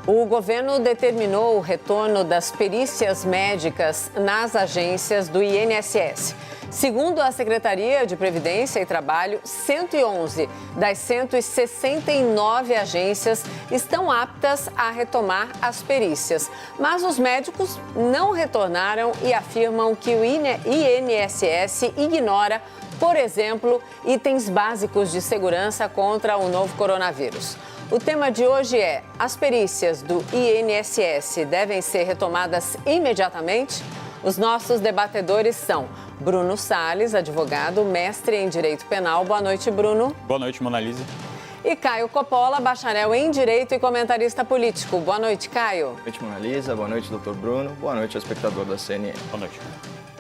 O governo determinou o retorno das perícias médicas nas agências do INSS. Segundo a Secretaria de Previdência e Trabalho, 111 das 169 agências estão aptas a retomar as perícias. Mas os médicos não retornaram e afirmam que o INSS ignora, por exemplo, itens básicos de segurança contra o novo coronavírus. O tema de hoje é: as perícias do INSS devem ser retomadas imediatamente? Os nossos debatedores são Bruno Salles, advogado, mestre em Direito Penal. Boa noite, Bruno. Boa noite, Mona Lisa. E Caio Coppola, bacharel em Direito e comentarista político. Boa noite, Caio. Boa noite, Mona Lisa. Boa noite, doutor Bruno. Boa noite ao espectador da CNN. Boa noite.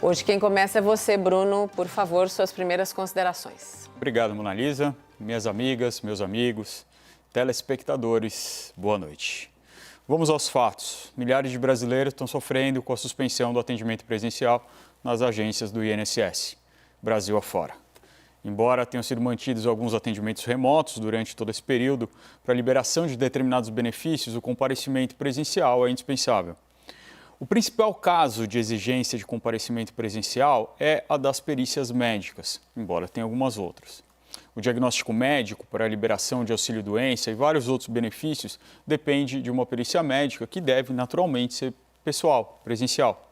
Hoje quem começa é você, Bruno. Por favor, suas primeiras considerações. Obrigado, Mona Lisa. Minhas amigas, meus amigos, telespectadores, boa noite. Vamos aos fatos. Milhares de brasileiros estão sofrendo com a suspensão do atendimento presencial nas agências do INSS, Brasil afora. Embora tenham sido mantidos alguns atendimentos remotos durante todo esse período, para a liberação de determinados benefícios, o comparecimento presencial é indispensável. O principal caso de exigência de comparecimento presencial é a das perícias médicas, embora tenha algumas outras. O diagnóstico médico para a liberação de auxílio-doença e vários outros benefícios depende de uma perícia médica que deve naturalmente ser pessoal, presencial.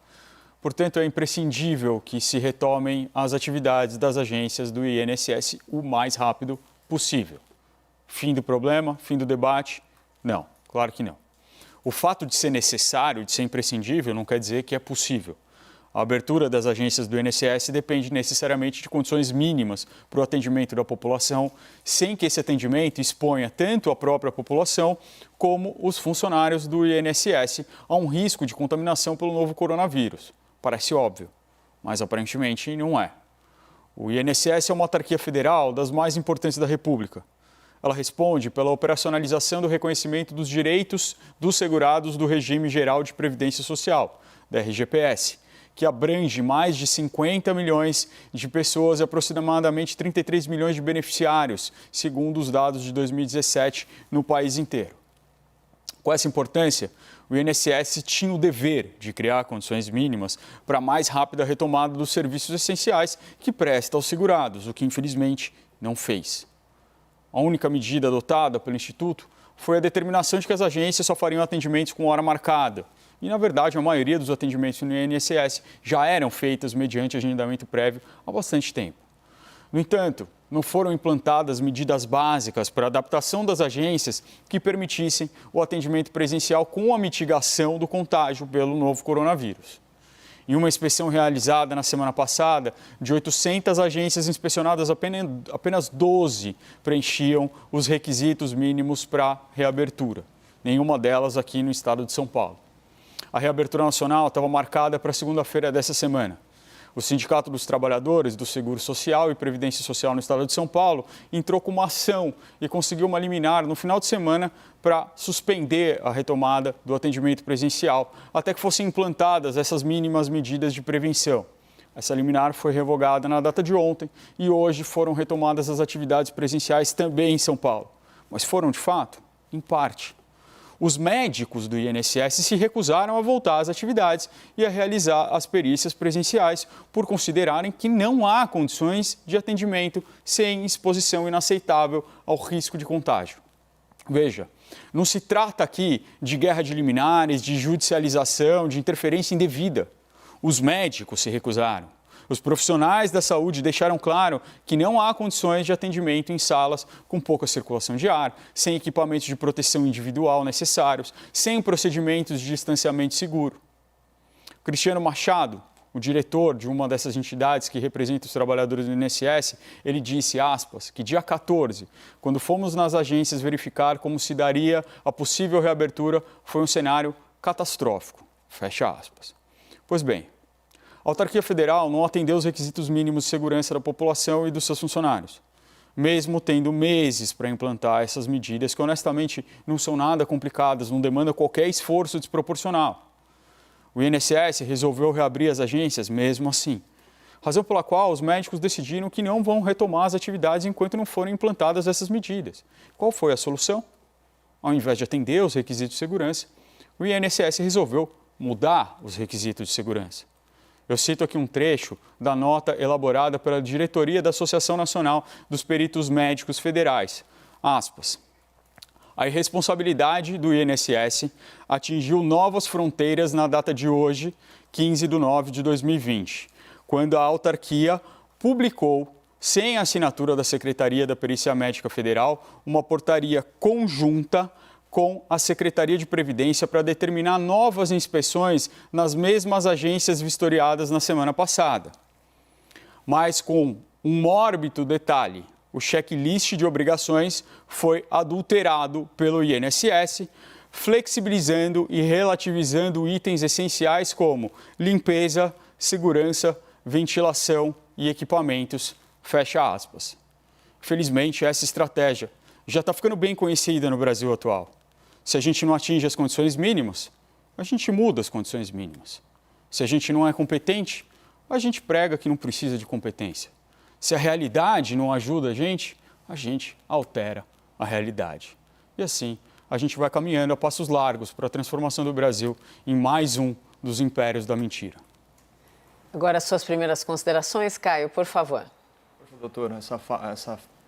Portanto, é imprescindível que se retomem as atividades das agências do INSS o mais rápido possível. Fim do problema? Fim do debate? Não, claro que não. O fato de ser necessário, de ser imprescindível, não quer dizer que é possível. A abertura das agências do INSS depende necessariamente de condições mínimas para o atendimento da população, sem que esse atendimento exponha tanto a própria população como os funcionários do INSS a um risco de contaminação pelo novo coronavírus. Parece óbvio, mas aparentemente não é. O INSS é uma autarquia federal das mais importantes da República. Ela responde pela operacionalização do reconhecimento dos direitos dos segurados do Regime Geral de Previdência Social, da RGPS, que abrange mais de 50 milhões de pessoas e aproximadamente 33 milhões de beneficiários, segundo os dados de 2017 no país inteiro. Com essa importância, o INSS tinha o dever de criar condições mínimas para a mais rápida retomada dos serviços essenciais que presta aos segurados, o que infelizmente não fez. A única medida adotada pelo Instituto foi a determinação de que as agências só fariam atendimentos com hora marcada. E, na verdade, a maioria dos atendimentos no INSS já eram feitos mediante agendamento prévio há bastante tempo. No entanto, não foram implantadas medidas básicas para a adaptação das agências que permitissem o atendimento presencial com a mitigação do contágio pelo novo coronavírus. Em uma inspeção realizada na semana passada, de 800 agências inspecionadas, apenas 12 preenchiam os requisitos mínimos para a reabertura. Nenhuma delas aqui no estado de São Paulo. A reabertura nacional estava marcada para segunda-feira dessa semana. O Sindicato dos Trabalhadores do Seguro Social e Previdência Social no estado de São Paulo entrou com uma ação e conseguiu uma liminar no final de semana para suspender a retomada do atendimento presencial, até que fossem implantadas essas mínimas medidas de prevenção. Essa liminar foi revogada na data de ontem e hoje foram retomadas as atividades presenciais também em São Paulo. Mas foram, de fato, em parte. Os médicos do INSS se recusaram a voltar às atividades e a realizar as perícias presenciais por considerarem que não há condições de atendimento sem exposição inaceitável ao risco de contágio. Veja, não se trata aqui de guerra de liminares, de judicialização, de interferência indevida. Os médicos se recusaram. Os profissionais da saúde deixaram claro que não há condições de atendimento em salas com pouca circulação de ar, sem equipamentos de proteção individual necessários, sem procedimentos de distanciamento seguro. Cristiano Machado, o diretor de uma dessas entidades que representa os trabalhadores do INSS, ele disse, aspas, que dia 14, quando fomos nas agências verificar como se daria a possível reabertura, foi um cenário catastrófico, fecha aspas. Pois bem, a autarquia federal não atendeu os requisitos mínimos de segurança da população e dos seus funcionários, mesmo tendo meses para implantar essas medidas que honestamente não são nada complicadas, não demandam qualquer esforço desproporcional. O INSS resolveu reabrir as agências mesmo assim, razão pela qual os médicos decidiram que não vão retomar as atividades enquanto não forem implantadas essas medidas. Qual foi a solução? ao invés de atender aos requisitos de segurança, o INSS resolveu mudar os requisitos de segurança. Eu cito aqui um trecho da nota elaborada pela diretoria da Associação Nacional dos Peritos Médicos Federais. Aspas. A irresponsabilidade do INSS atingiu novas fronteiras na data de hoje, 15 de nove de 2020, quando a autarquia publicou, sem a assinatura da Secretaria da Perícia Médica Federal, uma portaria conjunta com a Secretaria de Previdência para determinar novas inspeções nas mesmas agências vistoriadas na semana passada. Mas com um mórbido detalhe, o checklist de obrigações foi adulterado pelo INSS, flexibilizando e relativizando itens essenciais como limpeza, segurança, ventilação e equipamentos, fecha aspas. Felizmente, essa estratégia já está ficando bem conhecida no Brasil atual. Se a gente não atinge as condições mínimas, a gente muda as condições mínimas. Se a gente não é competente, a gente prega que não precisa de competência. Se a realidade não ajuda a gente altera a realidade. E assim, a gente vai caminhando a passos largos para a transformação do Brasil em mais um dos impérios da mentira. Agora, suas primeiras considerações, Caio, por favor. Doutor,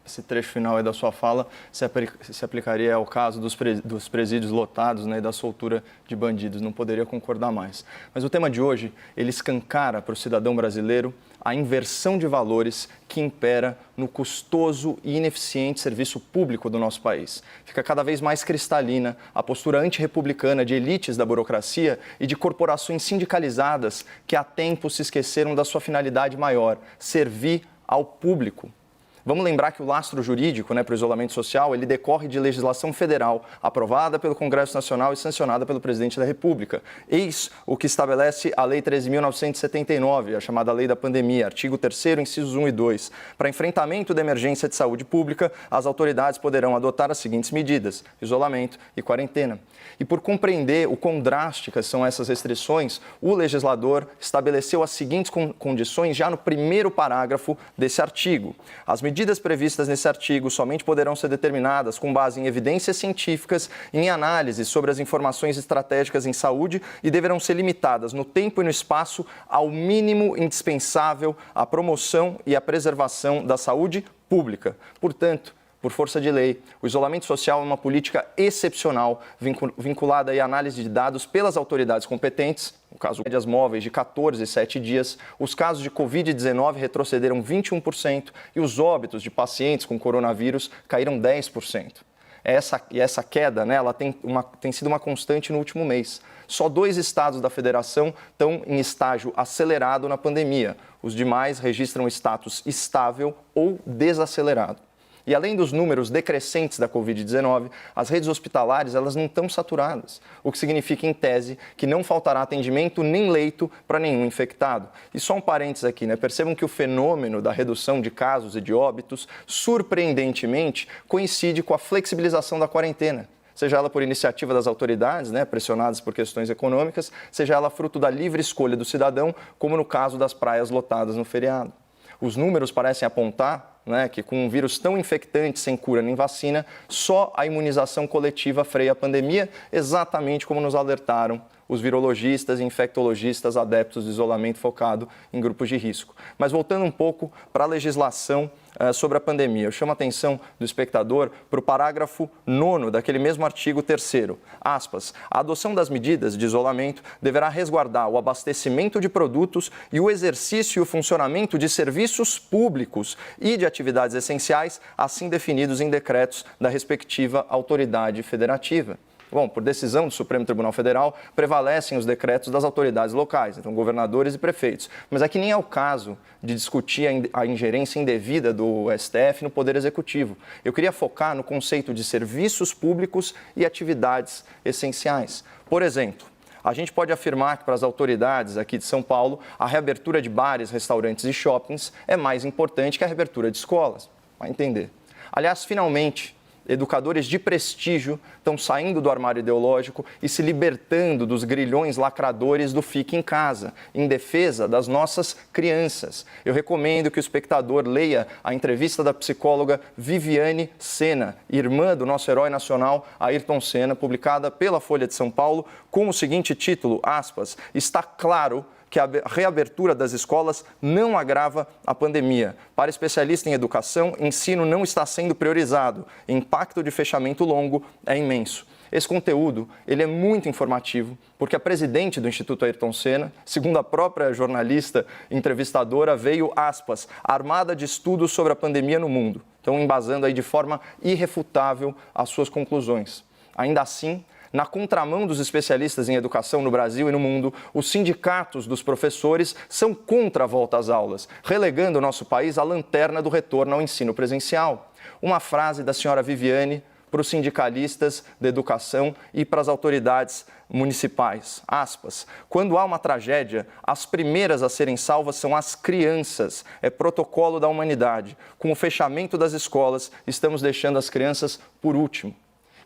esse trecho final aí da sua fala se aplicaria ao caso dos presídios lotados, né, e da soltura de bandidos. Não poderia concordar mais. Mas o tema de hoje, ele escancara para o cidadão brasileiro a inversão de valores que impera no custoso e ineficiente serviço público do nosso país. Fica cada vez mais cristalina a postura antirrepublicana de elites da burocracia e de corporações sindicalizadas que há tempo se esqueceram da sua finalidade maior, servir ao público. Vamos lembrar que o lastro jurídico, para o isolamento social, ele decorre de legislação federal aprovada pelo Congresso Nacional e sancionada pelo Presidente da República. Eis o que estabelece a Lei 13.979, a chamada Lei da Pandemia, artigo 3º, incisos 1 e 2. Para enfrentamento da emergência de saúde pública, as autoridades poderão adotar as seguintes medidas: isolamento e quarentena. E por compreender o quão drásticas são essas restrições, o legislador estabeleceu as seguintes condições já no primeiro parágrafo desse artigo. As medidas previstas nesse artigo somente poderão ser determinadas com base em evidências científicas e em análises sobre as informações estratégicas em saúde e deverão ser limitadas no tempo e no espaço ao mínimo indispensável à promoção e à preservação da saúde pública. Portanto, por força de lei, o isolamento social é uma política excepcional vinculada à análise de dados pelas autoridades competentes. No caso, médias móveis de 14 e 7 dias, os casos de Covid-19 retrocederam 21% e os óbitos de pacientes com coronavírus caíram 10%. Essa queda, ela tem sido uma constante no último mês. Só 2 estados da federação estão em estágio acelerado na pandemia. Os demais registram status estável ou desacelerado. E além dos números decrescentes da Covid-19, as redes hospitalares elas não estão saturadas, o que significa, em tese, que não faltará atendimento nem leito para nenhum infectado. E só um parênteses aqui, percebam que o fenômeno da redução de casos e de óbitos, surpreendentemente, coincide com a flexibilização da quarentena. Seja ela por iniciativa das autoridades, pressionadas por questões econômicas, seja ela fruto da livre escolha do cidadão, como no caso das praias lotadas no feriado. Os números parecem apontar que com um vírus tão infectante, sem cura nem vacina, só a imunização coletiva freia a pandemia, exatamente como nos alertaram os virologistas e infectologistas adeptos do isolamento focado em grupos de risco. Mas voltando um pouco para a legislação sobre a pandemia, eu chamo a atenção do espectador para o parágrafo 9º daquele mesmo artigo 3º. Aspas, a adoção das medidas de isolamento deverá resguardar o abastecimento de produtos e o exercício e o funcionamento de serviços públicos e de atividades essenciais, assim definidos em decretos da respectiva autoridade federativa. Bom, por decisão do Supremo Tribunal Federal, prevalecem os decretos das autoridades locais, então governadores e prefeitos. Mas aqui nem é o caso de discutir a ingerência indevida do STF no Poder Executivo. Eu queria focar no conceito de serviços públicos e atividades essenciais. Por exemplo, a gente pode afirmar que para as autoridades aqui de São Paulo, a reabertura de bares, restaurantes e shoppings é mais importante que a reabertura de escolas. Vai entender. Aliás, finalmente, Educadores de prestígio estão saindo do armário ideológico e se libertando dos grilhões lacradores do Fique em Casa, em defesa das nossas crianças. Eu recomendo que o espectador leia a entrevista da psicóloga Viviane Sena, irmã do nosso herói nacional Ayrton Senna, publicada pela Folha de São Paulo, com o seguinte título, aspas, está claro que a reabertura das escolas não agrava a pandemia. Para especialista em educação, ensino não está sendo priorizado. O impacto de fechamento longo é imenso. Esse conteúdo ele é muito informativo, porque a presidente do Instituto Ayrton Senna, segundo a própria jornalista entrevistadora, veio, aspas, armada de estudos sobre a pandemia no mundo. Então, embasando aí de forma irrefutável as suas conclusões. Ainda assim, na contramão dos especialistas em educação no Brasil e no mundo, os sindicatos dos professores são contra a volta às aulas, relegando o nosso país à lanterna do retorno ao ensino presencial. Uma frase da senhora Viviane para os sindicalistas da educação e para as autoridades municipais. Aspas, quando há uma tragédia, as primeiras a serem salvas são as crianças. É protocolo da humanidade. Com o fechamento das escolas, estamos deixando as crianças por último.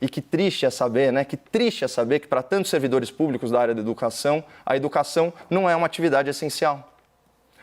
E que triste é saber, né? Que triste é saber que para tantos servidores públicos da área da educação, a educação não é uma atividade essencial.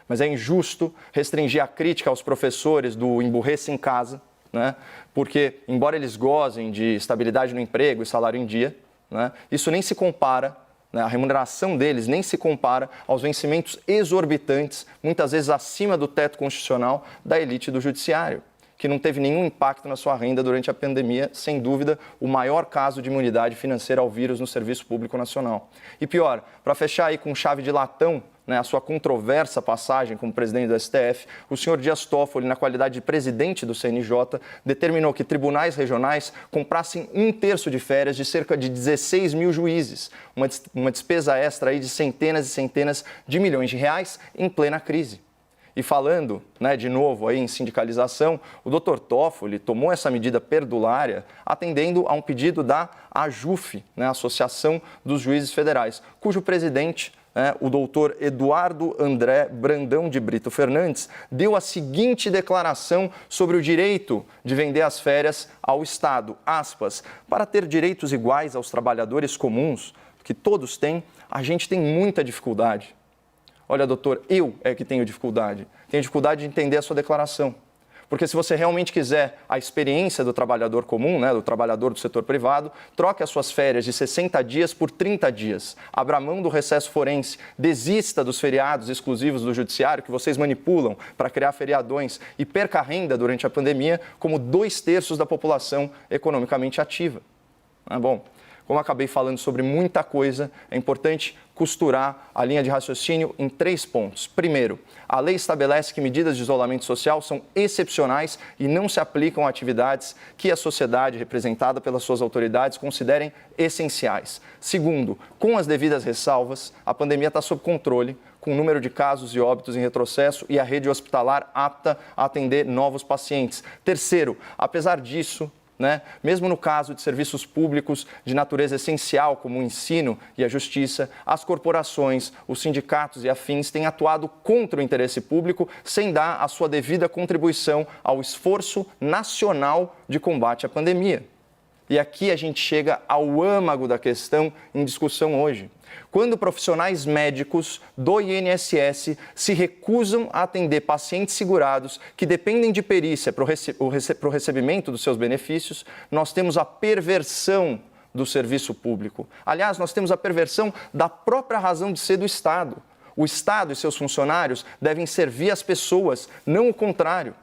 Mas é injusto restringir a crítica aos professores do emburreça em casa, né? Porque, embora eles gozem de estabilidade no emprego e salário em dia, né? Isso nem se compara, né? A remuneração deles nem se compara aos vencimentos exorbitantes, muitas vezes acima do teto constitucional da elite do judiciário, que não teve nenhum impacto na sua renda durante a pandemia, sem dúvida, o maior caso de imunidade financeira ao vírus no Serviço Público Nacional. E pior, para fechar aí com chave de latão, né, a sua controversa passagem como presidente do STF, o senhor Dias Toffoli, na qualidade de presidente do CNJ, determinou que tribunais regionais comprassem 1/3 de férias de cerca de 16 mil juízes, uma despesa extra aí de centenas e centenas de milhões de reais em plena crise. E falando, né, de novo aí em sindicalização, o Dr. Toffoli tomou essa medida perdulária atendendo a um pedido da AJUF, né, Associação dos Juízes Federais, cujo presidente, o doutor Eduardo André Brandão de Brito Fernandes, deu a seguinte declaração sobre o direito de vender as férias ao Estado, aspas, para ter direitos iguais aos trabalhadores comuns, que todos têm, a gente tem muita dificuldade. Olha, doutor, eu é que tenho dificuldade de entender a sua declaração. Porque se você realmente quiser a experiência do trabalhador comum, né, do trabalhador do setor privado, troque as suas férias de 60 dias por 30 dias. Abra mão do recesso forense, desista dos feriados exclusivos do judiciário que vocês manipulam para criar feriadões e perca a renda durante a pandemia como 2/3 da população economicamente ativa. Bom, como acabei falando sobre muita coisa, é importante costurar a linha de raciocínio em 3 pontos. Primeiro, a lei estabelece que medidas de isolamento social são excepcionais e não se aplicam a atividades que a sociedade, representada pelas suas autoridades, considerem essenciais. Segundo, com as devidas ressalvas, a pandemia está sob controle, com o número de casos e óbitos em retrocesso e a rede hospitalar apta a atender novos pacientes. Terceiro, apesar disso, mesmo no caso de serviços públicos de natureza essencial, como o ensino e a justiça, as corporações, os sindicatos e afins têm atuado contra o interesse público sem dar a sua devida contribuição ao esforço nacional de combate à pandemia. E aqui a gente chega ao âmago da questão em discussão hoje. Quando profissionais médicos do INSS se recusam a atender pacientes segurados que dependem de perícia para o recebimento dos seus benefícios, nós temos a perversão do serviço público. Aliás, nós temos a perversão da própria razão de ser do Estado. O Estado e seus funcionários devem servir as pessoas, não o contrário.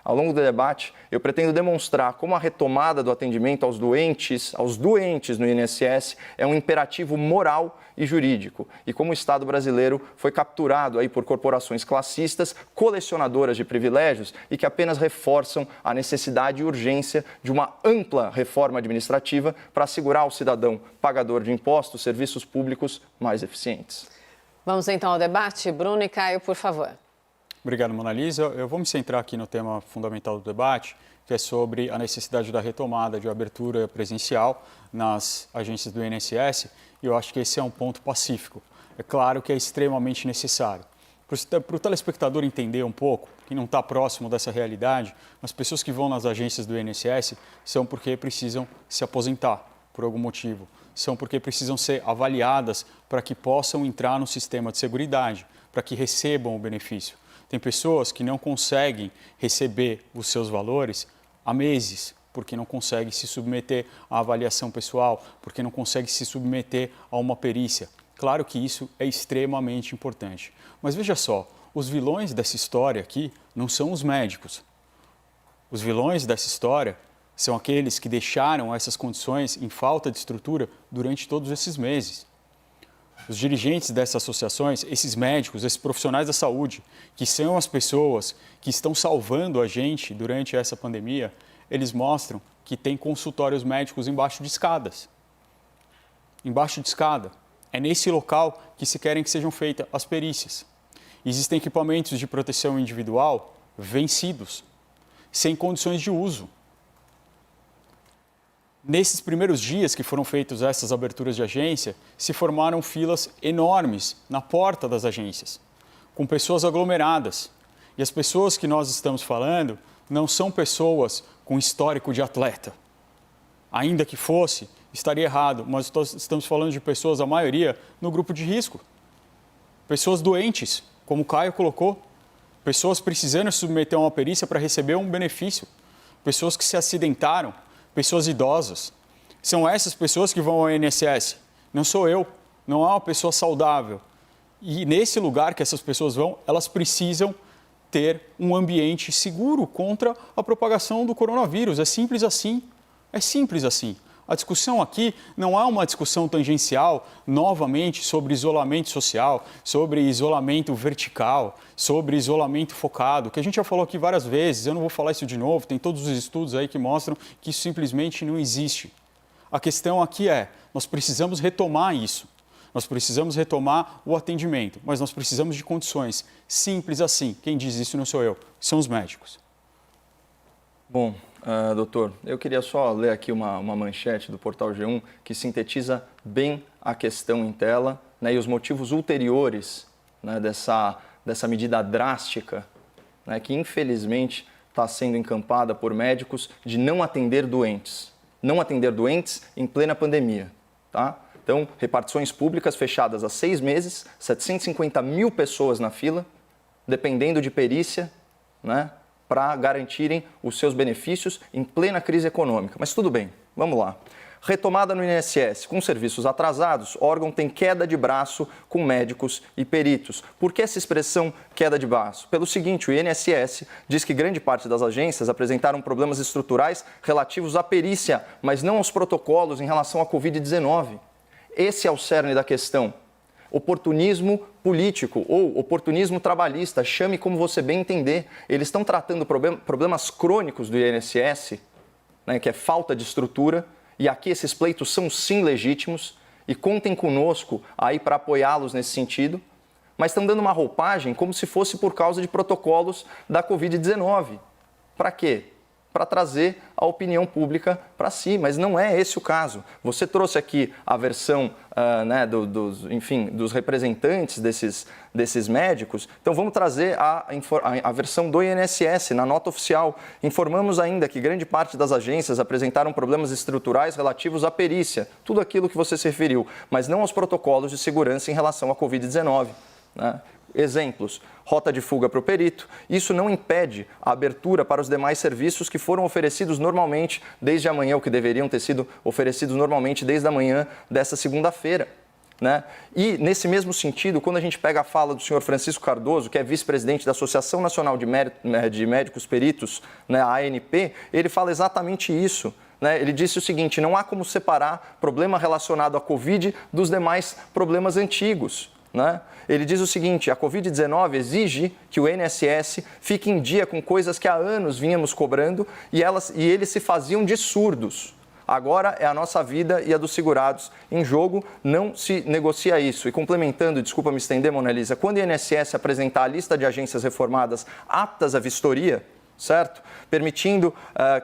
Ao longo do debate, eu pretendo demonstrar como a retomada do atendimento aos doentes no INSS é um imperativo moral e jurídico, e como o Estado brasileiro foi capturado aí por corporações classistas, colecionadoras de privilégios e que apenas reforçam a necessidade e urgência de uma ampla reforma administrativa para assegurar ao cidadão pagador de impostos serviços públicos mais eficientes. Vamos então ao debate. Bruno e Caio, por favor. Obrigado, Mona Lisa. Eu vou me centrar aqui no tema fundamental do debate, que é sobre a necessidade da retomada de abertura presencial nas agências do INSS, e eu acho que esse é um ponto pacífico. É claro que é extremamente necessário. para o telespectador entender um pouco, que não está próximo dessa realidade, as pessoas que vão nas agências do INSS são porque precisam se aposentar por algum motivo, são porque precisam ser avaliadas para que possam entrar no sistema de seguridade, para que recebam o benefício. Tem pessoas que não conseguem receber os seus valores há meses, porque não conseguem se submeter à avaliação pessoal, porque não conseguem se submeter a uma perícia. Claro que isso é extremamente importante. Mas veja só, os vilões dessa história aqui não são os médicos. Os vilões dessa história são aqueles que deixaram essas condições em falta de estrutura durante todos esses meses. Os dirigentes dessas associações, esses médicos, esses profissionais da saúde, que são as pessoas que estão salvando a gente durante essa pandemia, eles mostram que tem consultórios médicos embaixo de escadas. Embaixo de escada. É nesse local que se querem que sejam feitas as perícias. Existem equipamentos de proteção individual vencidos, sem condições de uso. Nesses primeiros dias que foram feitas essas aberturas de agência, se formaram filas enormes na porta das agências, com pessoas aglomeradas. E as pessoas que nós estamos falando não são pessoas com histórico de atleta. Ainda que fosse, estaria errado, mas estamos falando de pessoas, a maioria, no grupo de risco. Pessoas doentes, como o Caio colocou, pessoas precisando se submeter a uma perícia para receber um benefício, pessoas que se acidentaram, pessoas idosas. São essas pessoas que vão ao INSS. Não sou eu, não é uma pessoa saudável. E nesse lugar que essas pessoas vão, elas precisam ter um ambiente seguro contra a propagação do coronavírus. É simples assim. É simples assim. A discussão aqui não é uma discussão tangencial, novamente, sobre isolamento social, sobre isolamento vertical, sobre isolamento focado, que a gente já falou aqui várias vezes, eu não vou falar isso de novo, tem todos os estudos aí que mostram que isso simplesmente não existe. A questão aqui é, nós precisamos retomar isso, nós precisamos retomar o atendimento, mas nós precisamos de condições simples assim. Quem diz isso não sou eu, são os médicos. Bom, doutor, eu queria só ler aqui uma manchete do Portal G1 que sintetiza bem a questão em tela, né, e os motivos ulteriores, né, dessa medida drástica, né, que infelizmente está sendo encampada por médicos de não atender doentes. Não atender doentes em plena pandemia. Tá? Então, repartições públicas fechadas há 6 meses, 750 mil pessoas na fila, dependendo de perícia, né, para garantirem os seus benefícios em plena crise econômica. Mas tudo bem, vamos lá. Retomada no INSS. Com serviços atrasados, o órgão tem queda de braço com médicos e peritos. Por que essa expressão queda de braço? Pelo seguinte, o INSS diz que grande parte das agências apresentaram problemas estruturais relativos à perícia, mas não aos protocolos em relação à Covid-19. Esse é o cerne da questão. Oportunismo político ou oportunismo trabalhista, chame como você bem entender. Eles estão tratando problemas crônicos do INSS, né, que é falta de estrutura, e aqui esses pleitos são sim legítimos e contem conosco aí para apoiá-los nesse sentido, mas estão dando uma roupagem como se fosse por causa de protocolos da Covid-19. Para quê? Para trazer a opinião pública para si, mas não é esse o caso. Você trouxe aqui a versão né, dos representantes desses médicos, então vamos trazer a versão do INSS, na nota oficial. Informamos ainda que grande parte das agências apresentaram problemas estruturais relativos à perícia, tudo aquilo que você se referiu, mas não aos protocolos de segurança em relação à Covid-19. Né? Exemplos, rota de fuga para o perito. Isso não impede a abertura para os demais serviços que foram oferecidos normalmente desde amanhã, ou que deveriam ter sido oferecidos normalmente desde a manhã dessa segunda-feira. Né? E, nesse mesmo sentido, quando a gente pega a fala do senhor Francisco Cardoso, que é vice-presidente da Associação Nacional de Médicos Peritos, né, a ANP, ele fala exatamente isso. Né? Ele disse o seguinte, não há como separar problema relacionado à Covid dos demais problemas antigos. Né? Ele diz o seguinte, a Covid-19 exige que o INSS fique em dia com coisas que há anos vínhamos cobrando e eles se faziam de surdos. Agora é a nossa vida e a dos segurados em jogo, não se negocia isso. E complementando, desculpa me estender, Mona Lisa, quando o INSS apresentar a lista de agências reformadas aptas à vistoria, certo? Permitindo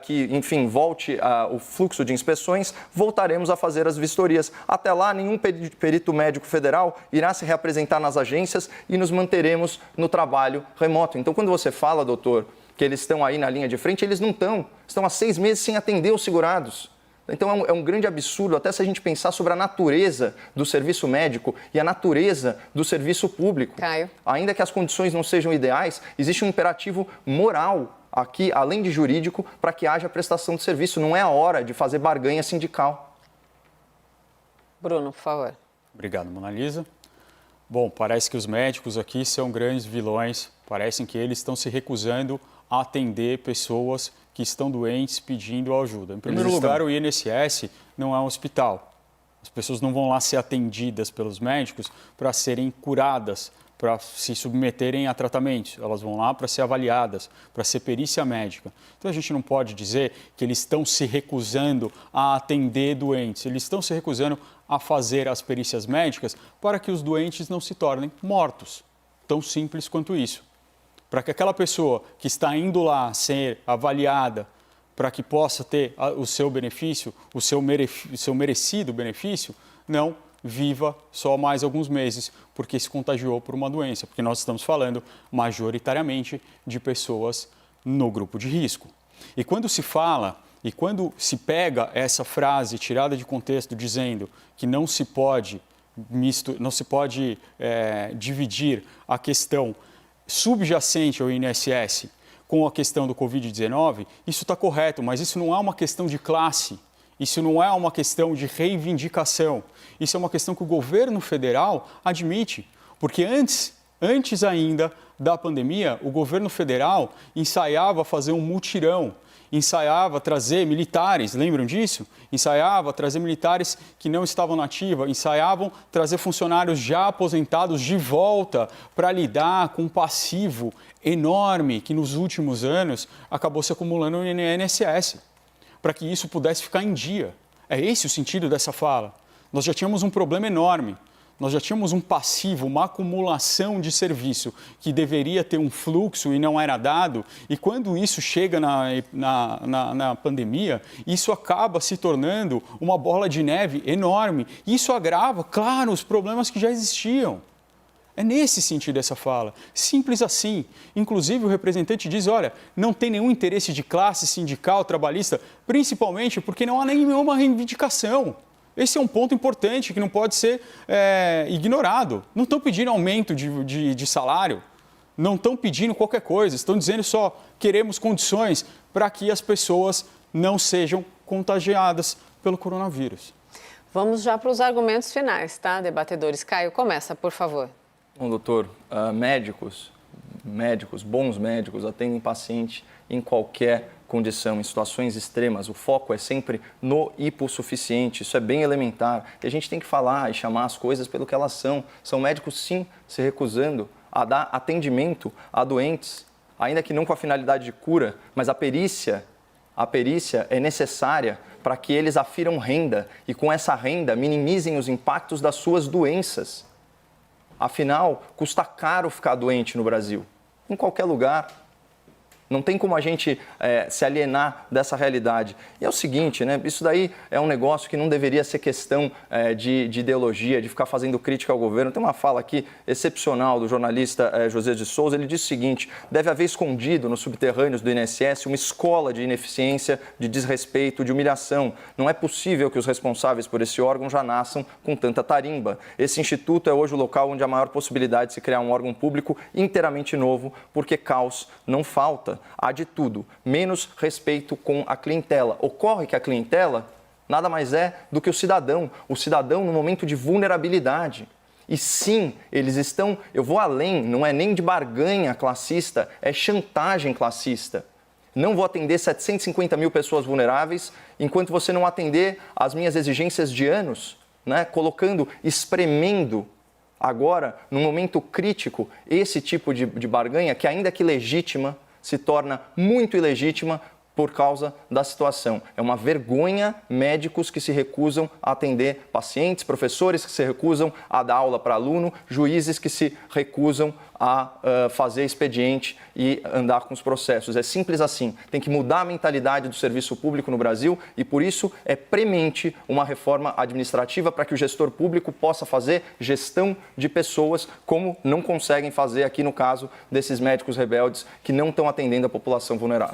que, enfim, volte o fluxo de inspeções, voltaremos a fazer as vistorias. Até lá, nenhum perito médico federal irá se reapresentar nas agências e nos manteremos no trabalho remoto. Então, quando você fala, doutor, que eles estão aí na linha de frente, eles não estão há 6 meses sem atender os segurados. Então é um grande absurdo, até se a gente pensar sobre a natureza do serviço médico e a natureza do serviço público. Caio. Ainda que as condições não sejam ideais, existe um imperativo moral aqui, além de jurídico, para que haja prestação de serviço. Não é a hora de fazer barganha sindical. Bruno, por favor. Obrigado, Mona Lisa. Bom, parece que os médicos aqui são grandes vilões, parecem que eles estão se recusando a atender pessoas que estão doentes pedindo ajuda. Em primeiro lugar, o INSS não é um hospital. As pessoas não vão lá ser atendidas pelos médicos para serem curadas, para se submeterem a tratamentos. Elas vão lá para ser avaliadas, para ser perícia médica. Então, a gente não pode dizer que eles estão se recusando a atender doentes. Eles estão se recusando a fazer as perícias médicas para que os doentes não se tornem mortos. Tão simples quanto isso. Para que aquela pessoa que está indo lá ser avaliada, para que possa ter o seu benefício, o seu merecido benefício, não viva só mais alguns meses, porque se contagiou por uma doença, porque nós estamos falando majoritariamente de pessoas no grupo de risco. E quando se fala, e quando se pega essa frase tirada de contexto dizendo que não se pode dividir a questão subjacente ao INSS com a questão do Covid-19, isso está correto, mas isso não é uma questão de classe, isso não é uma questão de reivindicação, isso é uma questão que o governo federal admite, porque antes ainda da pandemia, o governo federal ensaiava fazer um mutirão, ensaiava trazer militares, lembram disso? Ensaiava trazer militares que não estavam na ativa, ensaiavam trazer funcionários já aposentados de volta para lidar com um passivo enorme que nos últimos anos acabou se acumulando no INSS, para que isso pudesse ficar em dia. É esse o sentido dessa fala. Nós já tínhamos um problema enorme. Nós já tínhamos um passivo, uma acumulação de serviço que deveria ter um fluxo e não era dado. E quando isso chega na pandemia, isso acaba se tornando uma bola de neve enorme. E isso agrava, claro, os problemas que já existiam. É nesse sentido essa fala. Simples assim. Inclusive o representante diz, olha, não tem nenhum interesse de classe, sindical, trabalhista, principalmente porque não há nenhuma reivindicação. Esse é um ponto importante que não pode ser ignorado. Não estão pedindo aumento de salário, não estão pedindo qualquer coisa, estão dizendo só queremos condições para que as pessoas não sejam contagiadas pelo coronavírus. Vamos já para os argumentos finais, tá, debatedores? Caio, começa, por favor. Bom, doutor, bons médicos atendem paciente em qualquer condição, em situações extremas. O foco é sempre no hipossuficiente, isso é bem elementar. E a gente tem que falar e chamar as coisas pelo que elas são. São médicos, sim, se recusando a dar atendimento a doentes, ainda que não com a finalidade de cura, mas a perícia é necessária para que eles afiram renda e com essa renda minimizem os impactos das suas doenças. Afinal, custa caro ficar doente no Brasil, em qualquer lugar. Não tem como a gente se alienar dessa realidade. E é o seguinte, né? Isso daí é um negócio que não deveria ser questão de ideologia, de ficar fazendo crítica ao governo. Tem uma fala aqui excepcional do jornalista José de Souza. Ele diz o seguinte, deve haver escondido nos subterrâneos do INSS uma escola de ineficiência, de desrespeito, de humilhação. Não é possível que os responsáveis por esse órgão já nasçam com tanta tarimba. Esse instituto é hoje o local onde há maior possibilidade de se criar um órgão público inteiramente novo, porque caos não falta. Há de tudo, menos respeito com a clientela. Ocorre que a clientela nada mais é do que o cidadão no momento de vulnerabilidade. E sim, eles estão, eu vou além, não é nem de barganha classista, é chantagem classista. Não vou atender 750 mil pessoas vulneráveis enquanto você não atender as minhas exigências de anos, né? Espremendo agora, num momento crítico, esse tipo de barganha que ainda que legítima, se torna muito ilegítima por causa da situação. É uma vergonha médicos que se recusam a atender pacientes, professores que se recusam a dar aula para aluno, juízes que se recusam a fazer expediente e andar com os processos. É simples assim. Tem que mudar a mentalidade do serviço público no Brasil e, por isso, é premente uma reforma administrativa para que o gestor público possa fazer gestão de pessoas como não conseguem fazer aqui no caso desses médicos rebeldes que não estão atendendo a população vulnerável.